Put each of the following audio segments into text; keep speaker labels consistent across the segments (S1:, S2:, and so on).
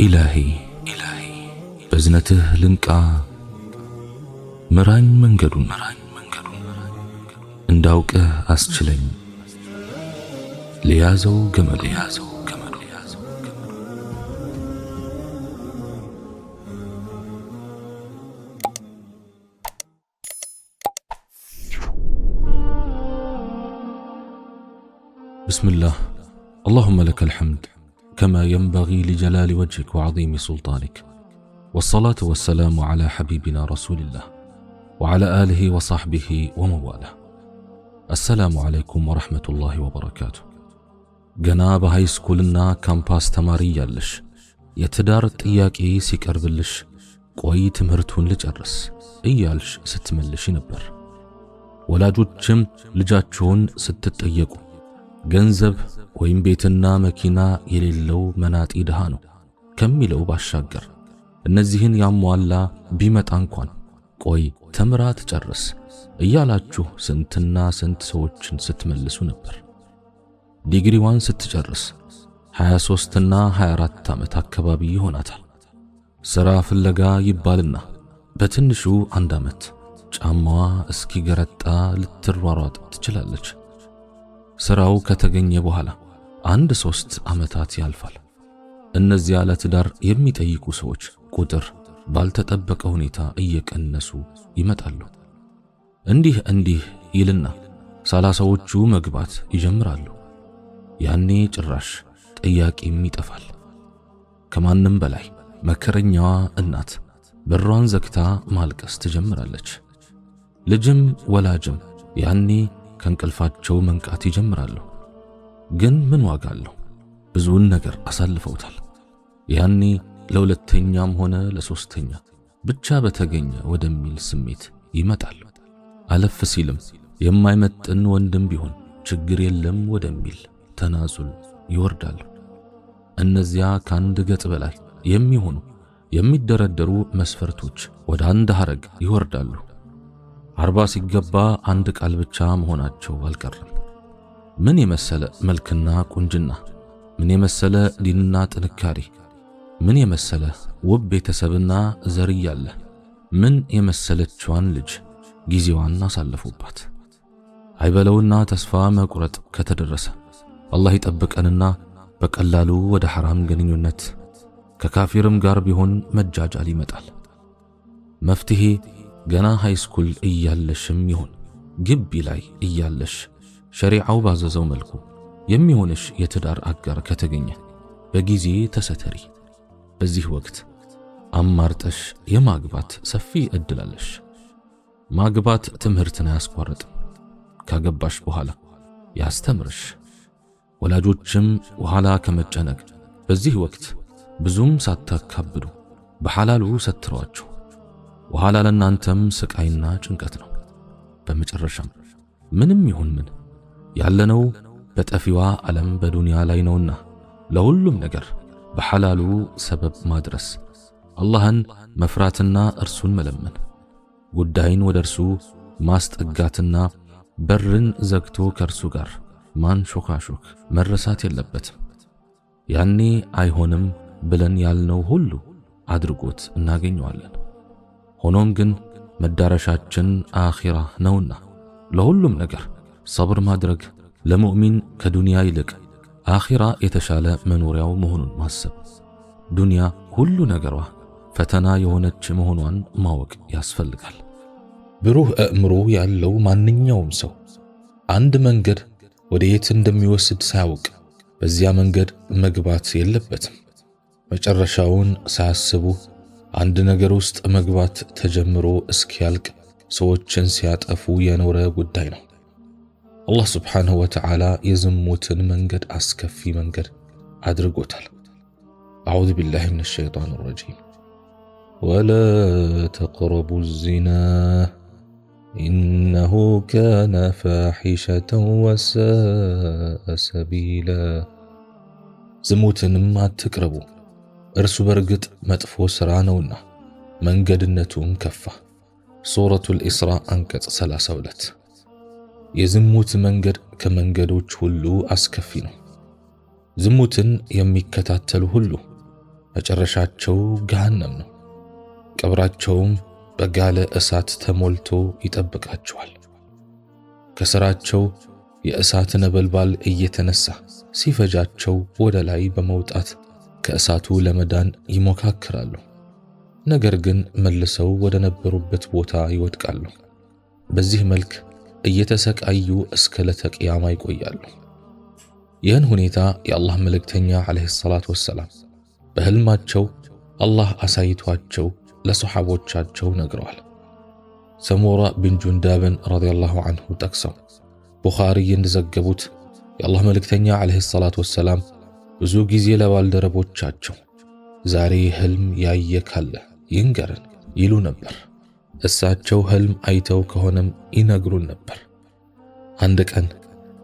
S1: إلهي بزنته لنكا مران منجدون انداوك أسجلين ليازو جمل بسم الله. اللهم لك الحمد كما ينبغي لجلال وجهك وعظيم سلطانك، والصلاة والسلام على حبيبنا رسول الله وعلى آله وصحبه ومواله. السلام عليكم ورحمة الله وبركاته. جناب هاي سكولنا كامباس تماري يالش يتدار تياكي سيكربلش قوي تمهرتون لجرس ايالش ستملش نبر ولاجوجم لجاتشون ستتأيقو ገንዘብ ወይም ቤትና መኪና የሌለው መናጢ ድሃ ነው ከሚለው ባሻገር እነዚህን ያሟላ ቢመጣ እንኳን ቆይ ተምራ ትጨርስ እያላችሁ ስንትና ስንት ሰዎችን ስትመልሱ ነበር። ዲግሪዋን ስትጨርስ 23 እና 24 ዓመት አካባቢ ይሆናታል። ስራ ፍለጋ ይባልና በትንሹ 1 ዓመት ጫማዋ እስኪገረጣ ልትሯሯጥ ትችላለች። ስራው ከተገኘ በኋላ 1-3 ዓመታት ያልፋል። እነዚያ ለትዳር የሚጠይቁ ሰዎች ቁጥር ባልተጠበቀ ሁኔታ እየቀነሱ ይመጣሉ። እንዲህ ይልና 30ዎቹ መግባት ይጀምራሉ። ያኔ ጭራሽ ጥያቄም ይጠፋል። ከማንም በላይ መከረኛዋ እናት በሯን ዘግታ ማልቀስ ትጀምራለች። ልጅም ወላጅም ያኔ ከንቅልፋቸው መንቃት ይጀምራሉ። ግን ምን ዋጋ አለው? ብዙውን ነገር አሳልፈውታል። ያኔ ለሁለተኛም ሆነ ለሶስተኛ ብቻ በተገኘ ወደሚል ስሜት ይመጣል። አለፍ ሲልም የማይመጥን ወንድም ቢሆን ችግር የለም ወደሚል ተናዙል ይወርዳሉ። እነዚያ ከአንድ ገጽ በላይ የሚሆኑ የሚደረደሩ መስፈርቶች ወደ አንድ ሐረግ ይወርዳሉ። 40 ሲገባ አንድ ቃል ብቻ መሆናቸው አልቀረም። ምን የመሰለ መልክና ቁንጅና፣ ምን የመሰለ ዲንና ጥንካሬ፣ ምን የመሰለ ውብ ቤተሰብና ዘር ያለ፣ ምን የመሰለችዋን ልጅ ጊዜዋን አሳለፉባት። አይበለውና ተስፋ መቁረጥ ከተደረሰ አላህ ይጠብቀንና በቀላሉ ወደ ሐራም ግንኙነት ከካፊርም ጋር ቢሆን መጃጃል ይመጣል። መፍትሄ ገና ሃይስኩል እያለሽም ይሁን ግቢ ላይ እያለሽ ሸሪዓው ባዘዘው መልኩ የሚሆንሽ የትዳር አጋር ከተገኘ በጊዜ ተሰተሪ። በዚህ ወቅት አማርጠሽ የማግባት ሰፊ እድል አለሽ። ማግባት ትምህርትን አያስቋርጥም። ካገባሽ በኋላ ያስተምርሽ። ወላጆችም በኋላ ከመጨነቅ በዚህ ወቅት ብዙም ሳታካብዱ በሐላሉ ሰትሯቸው ወኋላ ለናንተም ስቃይና ጭንቀት ነው። በመጨረሻም ምንም ይሁን ምን ያለነው በጠፊዋ ዓለም በዱንያ ላይ ነውና ለሁሉም ነገር በሐላሉ ሰበብ ማድረስ፣ አላህን መፍራትና እርሱን መለመን፣ ጉዳይን ወደ እርሱ ማስጠጋትና በርን ዘግቶ ከእርሱ ጋር ማንሾካሾክ መረሳት የለበትም። ያኔ አይሆንም ብለን ያልነው ሁሉ አድርጎት እናገኘዋለን። ሆኖም ግን መዳረሻችን አኺራ ነውና ለሁሉም ነገር ሰብር ማድረግ፣ ለሙእሚን ከዱንያ ይልቅ አኺራ የተሻለ መኖሪያው መሆኑን ማሰብ፣ ዱንያ ሁሉ ነገሯ ፈተና የሆነች መሆኗን ማወቅ ያስፈልጋል። ብሩህ አእምሮ ያለው ማንኛውም ሰው አንድ መንገድ ወደ የት እንደሚወስድ ሳያውቅ በዚያ መንገድ መግባት የለበትም። መጨረሻውን ሳያስቡ አንድ ነገር ውስጥ መግባት ተጀምሮ እስኪያልቅ ሰዎችን ሲያጠፉ የኖረ ጉዳይ ነው። አላህ ሱብሓነሁ ወተዓላ የዝሙትን መንገድ አስከፊ መንገድ አድርጎታል። አዑዙ ቢላሂ ሚነ ሸይጣኒ ረጂም። ወላ ተቅረቡ ዚና ኢነሁ ካነ ፋሒሸተን ወሳአ ሰቢላ። ዝሙትንም አትቅረቡ እርሱ በርግጥ መጥፎ ሥራ ነውና መንገድነቱም ከፋ። ሱረቱል ኢስራ አንቀጽ 32። የዝሙት መንገድ ከመንገዶች ሁሉ አስከፊ ነው። ዝሙትን የሚከታተሉ ሁሉ መጨረሻቸው ገሃነም ነው። ቀብራቸውም በጋለ እሳት ተሞልቶ ይጠብቃቸዋል። ከስራቸው የእሳት ነበልባል እየተነሳ ሲፈጃቸው ወደ ላይ በመውጣት ከእሳቱ ለመዳን ይሞካክራሉ። ነገር ግን መልሰው ወደ ነበሩበት ቦታ ይወድቃሉ። በዚህ መልክ እየተሰቃዩ እስከ ለተቂያማ ይቆያሉ። ይህን ሁኔታ የአላህ መልእክተኛ ዓለይሂ ሰላቱ ወሰላም በህልማቸው አላህ አሳይቷቸው ለሰሓቦቻቸው ነግረዋል። ሰሙራ ብን ጁንዳብን ረዲየላሁ ዐንሁ ጠቅሰው ቡኻሪ እንደዘገቡት የአላህ መልእክተኛ ዓለይሂ ሰላቱ ወሰላም ብዙ ጊዜ ለባልደረቦቻቸው ዛሬ ህልም ያየ ካለ ይንገረን ይሉ ነበር። እሳቸው ህልም አይተው ከሆነም ይነግሩን ነበር። አንድ ቀን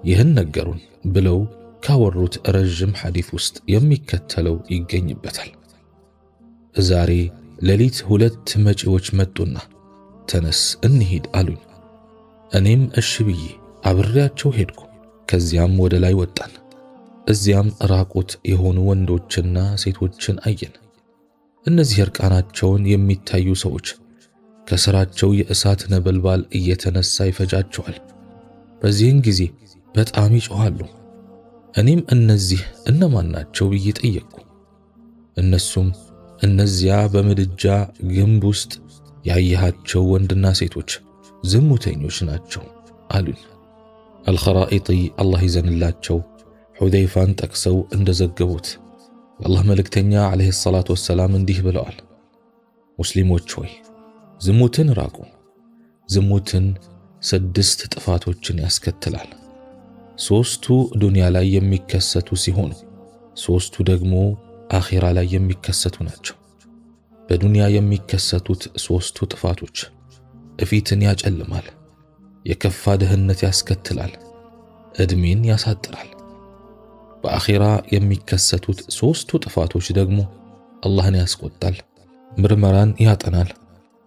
S1: ይህን ነገሩን ብለው ካወሩት ረጅም ሐዲስ ውስጥ የሚከተለው ይገኝበታል። ዛሬ ሌሊት 2 መጪዎች መጡና ተነስ እንሂድ አሉኝ። እኔም እሺ ብዬ አብሬያቸው ሄድኩ። ከዚያም ወደ ላይ ወጣን። እዚያም ራቁት የሆኑ ወንዶችና ሴቶችን አየን። እነዚህ እርቃናቸውን የሚታዩ ሰዎች ከስራቸው የእሳት ነበልባል እየተነሳ ይፈጃቸዋል። በዚህን ጊዜ በጣም ይጮኻሉ። እኔም እነዚህ እነማን ናቸው ብዬ ጠየቅኩ። እነሱም እነዚያ በምድጃ ግንብ ውስጥ ያየሃቸው ወንድና ሴቶች ዝሙተኞች ናቸው አሉኝ። አልኸራኢጢ አላህ ይዘንላቸው ሑዘይፋን ጠቅሰው እንደዘገቡት የአላህ መልእክተኛ ዓለይሂ ሰላቱ ወሰላም እንዲህ ብለዋል፣ ሙስሊሞች ሆይ ዝሙትን ራቁ። ዝሙትን 6 ጥፋቶችን ያስከትላል። 3ቱ ዱንያ ላይ የሚከሰቱ ሲሆኑ 3ቱ ደግሞ አኺራ ላይ የሚከሰቱ ናቸው። በዱንያ የሚከሰቱት 3ቱ ጥፋቶች እፊትን ያጨልማል፣ የከፋ ድህነት ያስከትላል፣ ዕድሜን ያሳጥራል። በአኺራ የሚከሰቱት 3ቱ ጥፋቶች ደግሞ አላህን ያስቆጣል፣ ምርመራን ያጠናል፣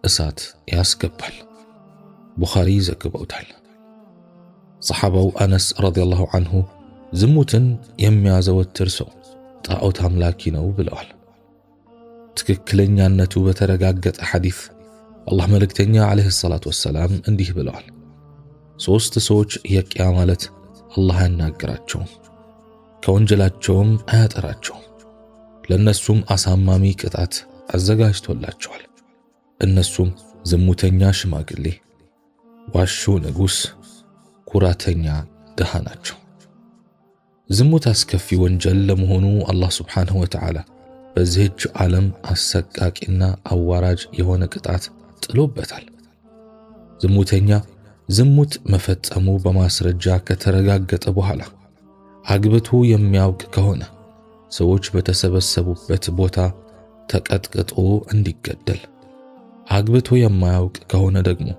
S1: እሳት ያስገባል። ቡኻሪ ዘግበውታል። ሰሓባው አነስ ረዲየላሁ ዐንሁ ዝሙትን የሚያዘወትር ሰው ጣዖት አምላኪ ነው ብለዋል። ትክክለኛነቱ በተረጋገጠ ሐዲስ አላህ መልእክተኛ ዓለይሂ ሰላቱ ወሰላም እንዲህ ብለዋል፣ 3 ሰዎች የቂያማ ዕለት አላህ አያናግራቸውም፣ ከወንጀላቸውም አያጠራቸውም፣ ለነሱም አሳማሚ ቅጣት አዘጋጅቶላቸዋል። እነሱም ዝሙተኛ ሽማግሌ፣ ዋሹ ንጉሥ፣ ኩራተኛ ድሃ ናቸው። ዝሙት አስከፊ ወንጀል ለመሆኑ አላህ ሱብሓነሁ ወተዓላ በዚህች ዓለም አሰቃቂና አዋራጅ የሆነ ቅጣት ጥሎበታል። ዝሙተኛ ዝሙት መፈጸሙ በማስረጃ ከተረጋገጠ በኋላ አግብቶ የሚያውቅ ከሆነ ሰዎች በተሰበሰቡበት ቦታ ተቀጥቅጦ እንዲገደል፣ አግብቶ የማያውቅ ከሆነ ደግሞ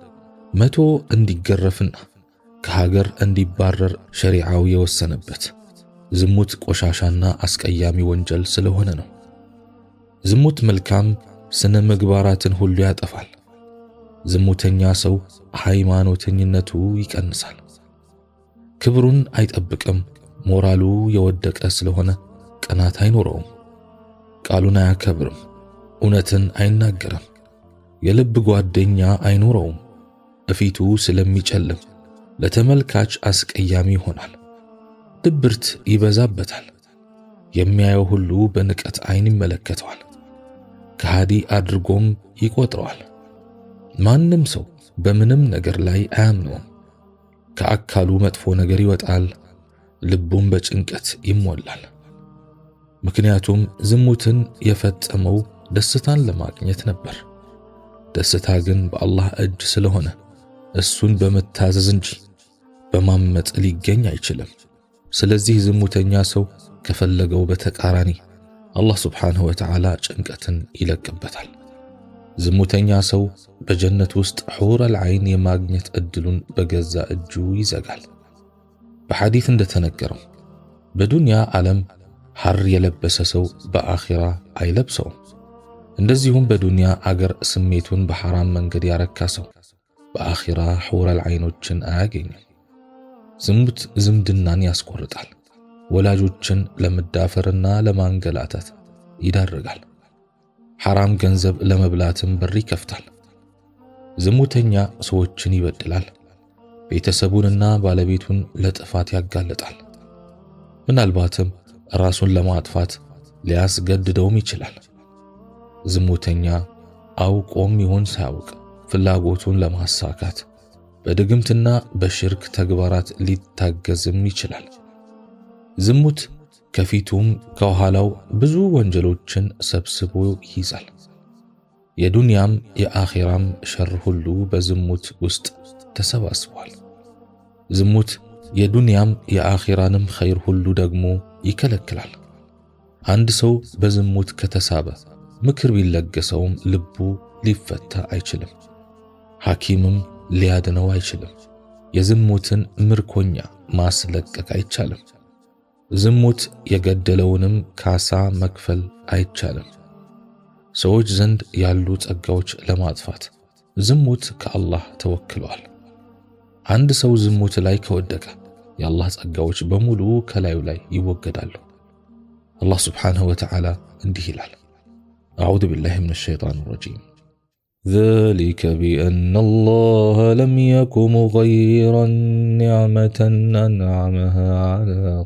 S1: 100 እንዲገረፍና ከሀገር እንዲባረር ሸሪዓው የወሰነበት ዝሙት ቆሻሻና አስቀያሚ ወንጀል ስለሆነ ነው። ዝሙት መልካም ስነ ምግባራትን ሁሉ ያጠፋል። ዝሙተኛ ሰው ሃይማኖተኝነቱ ይቀንሳል፣ ክብሩን አይጠብቅም፣ ሞራሉ የወደቀ ስለሆነ ቅናት አይኖረውም፣ ቃሉን አያከብርም፣ እውነትን አይናገርም፣ የልብ ጓደኛ አይኖረውም። እፊቱ ስለሚጨልም ለተመልካች አስቀያሚ ይሆናል፣ ድብርት ይበዛበታል፣ የሚያየው ሁሉ በንቀት አይን ይመለከተዋል፣ ከሃዲ አድርጎም ይቆጥረዋል። ማንም ሰው በምንም ነገር ላይ አያምነውም። ከአካሉ መጥፎ ነገር ይወጣል፣ ልቡም በጭንቀት ይሞላል። ምክንያቱም ዝሙትን የፈጸመው ደስታን ለማግኘት ነበር። ደስታ ግን በአላህ እጅ ስለሆነ እሱን በመታዘዝ እንጂ በማመጽ ሊገኝ አይችልም። ስለዚህ ዝሙተኛ ሰው ከፈለገው በተቃራኒ አላህ ሱብሓነሁ ወተዓላ ጭንቀትን ይለቅበታል። ዝሙተኛ ሰው በጀነት ውስጥ ሑረል ዐይን የማግኘት እድሉን በገዛ እጁ ይዘጋል። በሐዲስ እንደተነገረው በዱንያ ዓለም ሐር የለበሰ ሰው በአኺራ አይለብሰውም። እንደዚሁም በዱንያ አገር ስሜቱን በሐራም መንገድ ያረካ ሰው በአኺራ ሑረል ዐይኖችን አያገኝም። ዝሙት ዝምድናን ያስቆርጣል፣ ወላጆችን ለመዳፈርና ለማንገላታት ይዳርጋል። ሐራም ገንዘብ ለመብላትም በር ይከፍታል። ዝሙተኛ ሰዎችን ይበድላል፣ ቤተሰቡንና ባለቤቱን ለጥፋት ያጋልጣል። ምናልባትም ራሱን ለማጥፋት ሊያስገድደውም ይችላል። ዝሙተኛ አውቆም ይሁን ሳያውቅ ፍላጎቱን ለማሳካት በድግምትና በሽርክ ተግባራት ሊታገዝም ይችላል። ዝሙት ከፊቱም ከኋላው ብዙ ወንጀሎችን ሰብስቦ ይይዛል። የዱንያም የአኺራም ሸር ሁሉ በዝሙት ውስጥ ተሰባስቧል። ዝሙት የዱንያም የአኺራንም ኸይር ሁሉ ደግሞ ይከለክላል። አንድ ሰው በዝሙት ከተሳበ ምክር ቢለገሰውም ልቡ ሊፈታ አይችልም። ሐኪምም ሊያድነው አይችልም። የዝሙትን ምርኮኛ ማስለቀቅ አይቻልም። ዝሙት የገደለውንም ካሳ መክፈል አይቻልም። ሰዎች ዘንድ ያሉ ጸጋዎች ለማጥፋት ዝሙት ከአላህ ተወክሏል። አንድ ሰው ዝሙት ላይ ከወደቀ የአላህ ጸጋዎች በሙሉ ከላዩ ላይ ይወገዳሉ። አላህ ስብሓንሁ ወተዓላ እንዲህ ይላል፣ አዑዙ ቢላሂ ሚነ ሸይጣኒ ረጂም ذلك بأن الله لم يك مغيرا نعمة أنعمها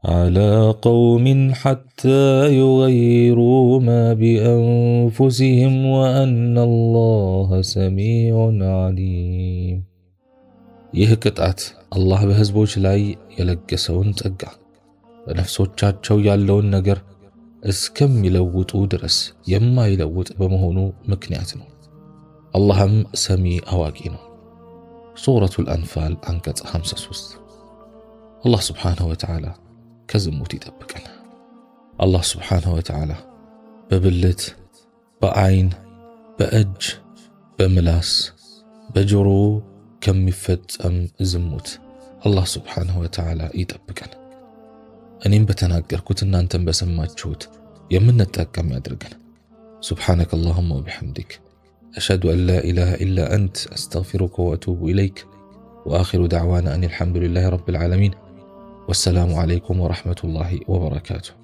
S1: على قوم حتى يغيروا ما بأنفسهم وأن الله سميع عليم ይህ ቅጣት አላህ በህዝቦች ላይ የለገሰውን ጸጋ በነፍሶቻቸው ያለውን ነገር እስከሚለውጡ ድረስ የማይለውጥ በመሆኑ ምክንያት ነው። አላህም ሰሚ አዋቂ ነው። ሱረቱል አንፋል አንቀጽ 53። አላህ ስብሓንሁ ወተዓላ ከዝሙት ይጠብቀን። አላህ ስብሓንሁ ወተዓላ በብልት፣ በዐይን፣ በእጅ፣ በምላስ፣ በጆሮ ከሚፈጸም ዝሙት አላህ ስብሓንሁ ወተዓላ ይጠብቀን። እኔም በተናገርኩት እናንተም በሰማችሁት የምንጠቀም ያድርገን። ሱብሓነከ አላሁመ ወቢሐምዲክ አሽሀዱ አን ላ ኢላሃ ኢላ አንት አስተግፊሩከ ወአቱቡ ኢለይክ ወአኺሩ ደዕዋና አን አልሐምዱሊላሂ ረቢል ዓለሚን ወሰላሙ ዓለይኩም ወረሕመቱላሂ ወበረካቱሁ።